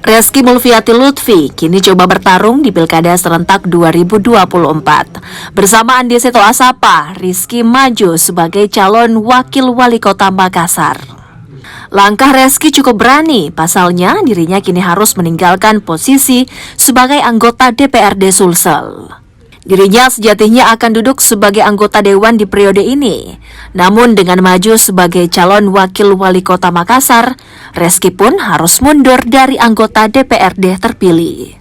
Reski Mulfiati Lutfi kini coba bertarung di Pilkada serentak 2024. Bersama Andi Seto Asapa, Rizky maju sebagai calon wakil wali kota Makassar. Langkah Reski cukup berani, pasalnya dirinya kini harus meninggalkan posisi sebagai anggota DPRD Sulsel. Dirinya sejatinya akan duduk sebagai anggota dewan di periode ini. Namun dengan maju sebagai calon wakil wali kota Makassar, Reski pun harus mundur dari anggota DPRD terpilih.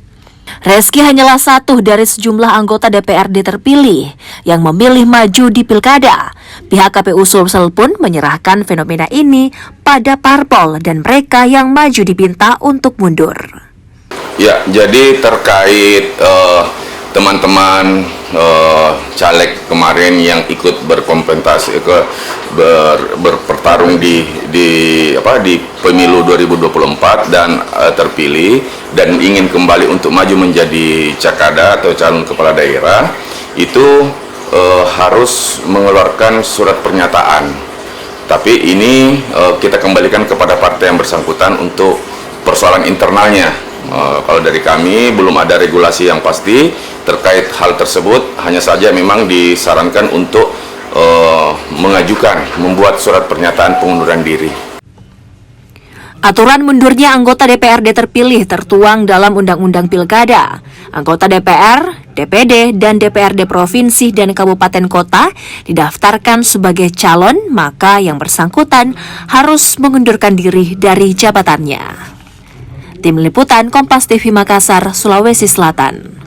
Reski hanyalah satu dari sejumlah anggota DPRD terpilih yang memilih maju di pilkada. Pihak KPU Sulsel pun menyerahkan fenomena ini pada parpol dan mereka yang maju diminta untuk mundur. Ya, jadi terkait teman-teman caleg kemarin yang ikut berkompetisi bertarung di pemilu 2024 dan terpilih dan ingin kembali untuk maju menjadi cakada atau calon kepala daerah, itu harus mengeluarkan surat pernyataan. Tapi ini kita kembalikan kepada partai yang bersangkutan untuk persoalan internalnya. Kalau dari kami belum ada regulasi yang pasti terkait hal tersebut, hanya saja memang disarankan untuk membuat surat pernyataan pengunduran diri. Aturan mundurnya anggota DPRD terpilih tertuang dalam Undang-Undang Pilkada. Anggota DPR, DPD, dan DPRD Provinsi dan Kabupaten Kota didaftarkan sebagai calon, maka yang bersangkutan harus mengundurkan diri dari jabatannya. Tim Liputan Kompas TV Makassar, Sulawesi Selatan.